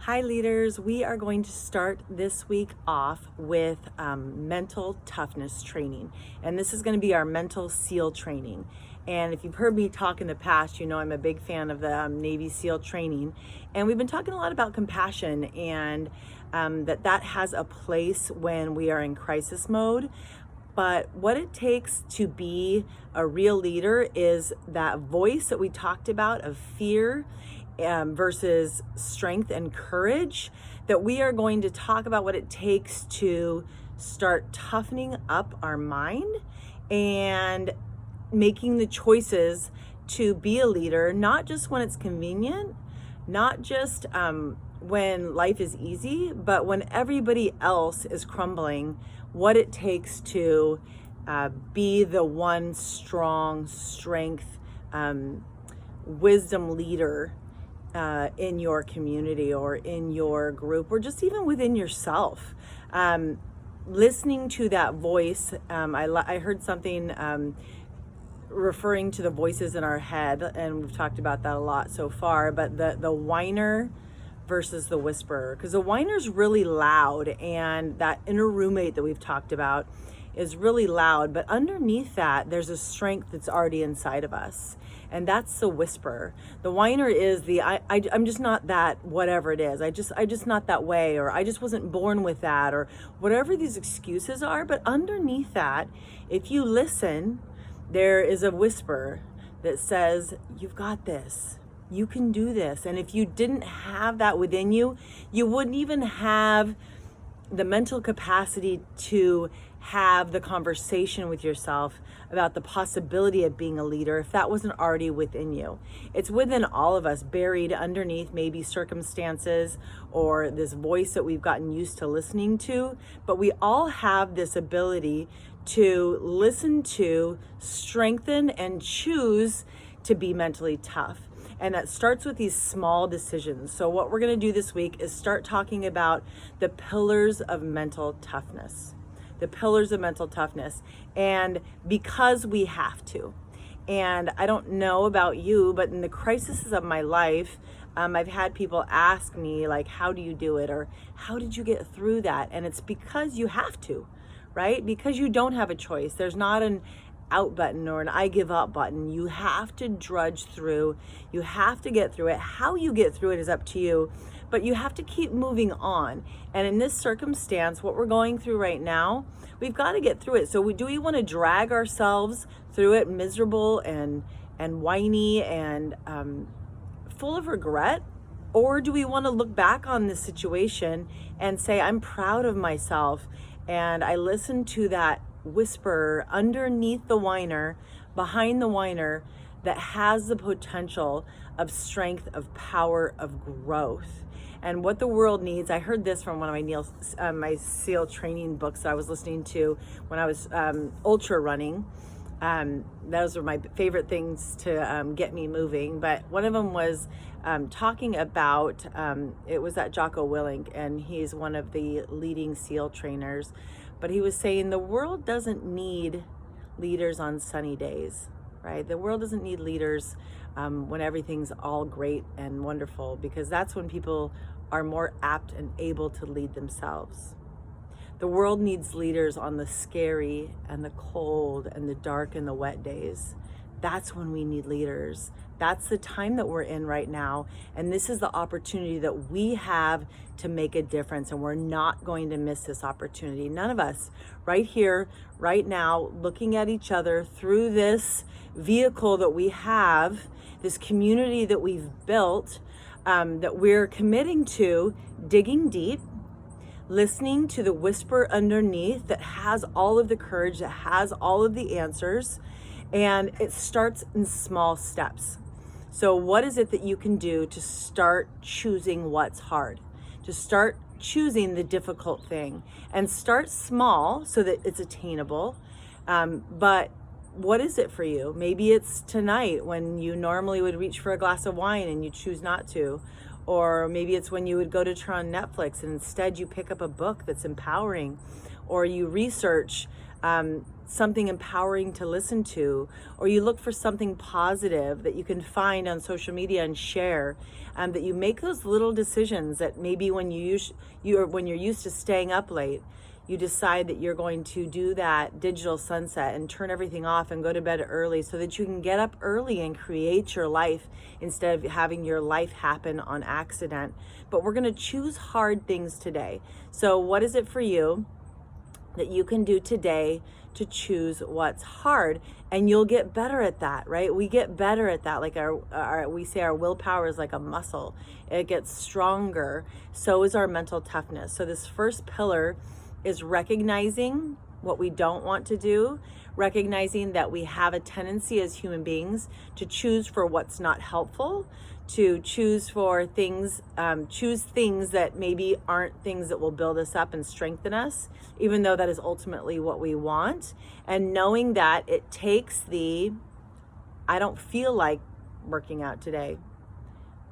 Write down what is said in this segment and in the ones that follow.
Hi leaders, we are going to start this week off with mental toughness training. And this is going to be our mental SEAL training. And if you've heard me talk in the past, you know I'm a big fan of the Navy SEAL training. And we've been talking a lot about compassion and that has a place when we are in crisis mode. But what it takes to be a real leader is that voice that we talked about of fear versus strength and courage, that we are going to talk about what it takes to start toughening up our mind and making the choices to be a leader, not just when it's convenient, not just when life is easy, but when everybody else is crumbling, what it takes to be the one strong strength, wisdom leader in your community or in your group or just even within yourself. Listening to that voice, I heard something referring to the voices in our head, and we've talked about that a lot so far, but the whiner versus the whisperer, because the whiner's really loud, and that inner roommate that we've talked about is really loud, but underneath that there's a strength that's already inside of us, and that's the whisper. The whiner is the I'm just not that, whatever it is, I just not that way, or I just wasn't born with that, or whatever these excuses are. But underneath that, if you listen, there is a whisper that says, you've got this, you can do this. And if you didn't have that within you, you wouldn't even have the mental capacity to have the conversation with yourself about the possibility of being a leader if that wasn't already within you. It's within all of us, buried underneath maybe circumstances or this voice that we've gotten used to listening to. But we all have this ability to listen to, strengthen, and choose to be mentally tough. And that starts with these small decisions. So what we're going to do this week is start talking about the pillars of mental toughness. The pillars of mental toughness. And because we have to. And I don't know about you, but in the crises of my life, I've had people ask me, like, how do you do it? Or how did you get through that? And it's because you have to, right? Because you don't have a choice. There's not an out button or an I give up button. You have to drudge through. You have to get through it. How you get through it is up to you, but you have to keep moving on. And in this circumstance, what we're going through right now, we've got to get through it. So do we want to drag ourselves through it miserable and whiny and full of regret? Or do we want to look back on this situation and say, I'm proud of myself, and I listened to that whisper underneath the whiner, behind the whiner, that has the potential of strength, of power, of growth. And what the world needs, I heard this from one of my SEAL training books that I was listening to when I was ultra running. Those were my favorite things to get me moving. But one of them was talking about, it was that Jocko Willink, and he's one of the leading SEAL trainers. But he was saying the world doesn't need leaders on sunny days, right? The world doesn't need leaders when everything's all great and wonderful, because that's when people are more apt and able to lead themselves. The world needs leaders on the scary and the cold and the dark and the wet days. That's when we need leaders. That's the time that we're in right now. And this is the opportunity that we have to make a difference. And we're not going to miss this opportunity. None of us, right here, right now, looking at each other through this vehicle that we have, this community that we've built, that we're committing to digging deep, listening to the whisper underneath that has all of the courage, that has all of the answers. And it starts in small steps. So what is it that you can do to start choosing what's hard? To start choosing the difficult thing, and start small so that it's attainable. But what is it for you? Maybe it's tonight when you normally would reach for a glass of wine and you choose not to. Or maybe it's when you would go to turn on Netflix and instead you pick up a book that's empowering, or you research something empowering to listen to, or you look for something positive that you can find on social media and share, that you make those little decisions that maybe when when you're used to staying up late, you decide that you're going to do that digital sunset and turn everything off and go to bed early so that you can get up early and create your life instead of having your life happen on accident. But we're going to choose hard things today. So what is it for you that you can do today to choose what's hard? And you'll get better at that, right? We get better at that. Like we say our willpower is like a muscle. It gets stronger. So is our mental toughness. So this first pillar is recognizing what we don't want to do, recognizing that we have a tendency as human beings to choose for what's not helpful, to choose for things, choose things that maybe aren't things that will build us up and strengthen us, even though that is ultimately what we want. And knowing that it takes I don't feel like working out today.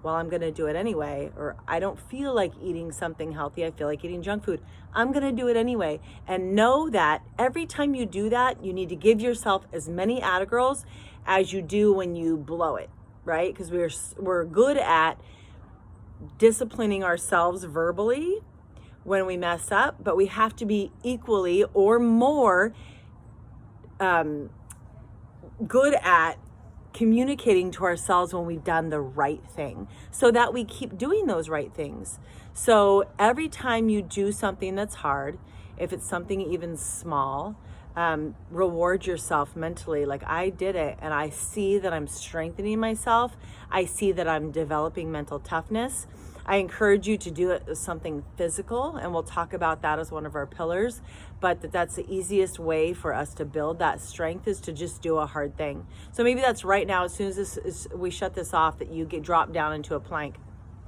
Well, I'm going to do it anyway. Or I don't feel like eating something healthy. I feel like eating junk food. I'm going to do it anyway. And know that every time you do that, you need to give yourself as many attagirls as you do when you blow it, right? Because we're good at disciplining ourselves verbally when we mess up, but we have to be equally or more good at communicating to ourselves when we've done the right thing so that we keep doing those right things. So every time you do something that's hard, if it's something even small, reward yourself mentally. Like, I did it and I see that I'm strengthening myself. I see that I'm developing mental toughness. I encourage you to do it as something physical, and we'll talk about that as one of our pillars, but that's the easiest way for us to build that strength is to just do a hard thing. So maybe that's right now, as soon as we shut this off, that you get dropped down into a plank.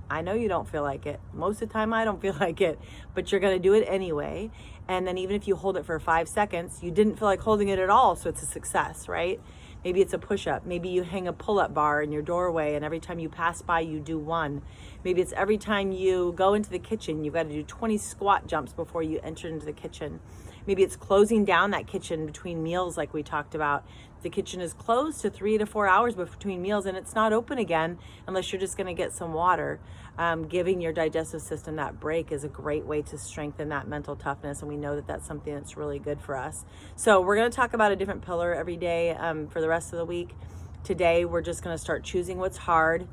I know you don't feel like it. Most of the time I don't feel like it, but you're going to do it anyway. And then even if you hold it for 5 seconds, you didn't feel like holding it at all, so it's a success, right? Maybe it's a push-up. Maybe you hang a pull-up bar in your doorway and every time you pass by, you do one. Maybe it's every time you go into the kitchen, you've got to do 20 squat jumps before you enter into the kitchen. Maybe it's closing down that kitchen between meals like we talked about. The kitchen is closed to 3 to 4 hours between meals and it's not open again unless you're just going to get some water. Giving your digestive system that break is a great way to strengthen that mental toughness, and we know that that's something that's really good for us. So we're going to talk about a different pillar every day for the rest of the week. Today we're just going to start choosing what's hard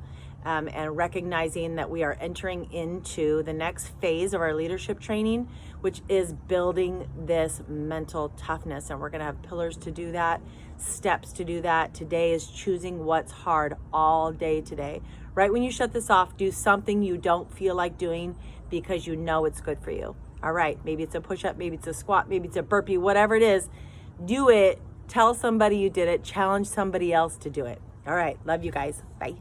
and recognizing that we are entering into the next phase of our leadership training, which is building this mental toughness. And we're going to have pillars to do that, steps to do that. Today is choosing what's hard all day today. Right when you shut this off, do something you don't feel like doing because you know it's good for you. All right, maybe it's a push-up, maybe it's a squat, maybe it's a burpee, whatever it is, do it. Tell somebody you did it. Challenge somebody else to do it. All right, love you guys. Bye.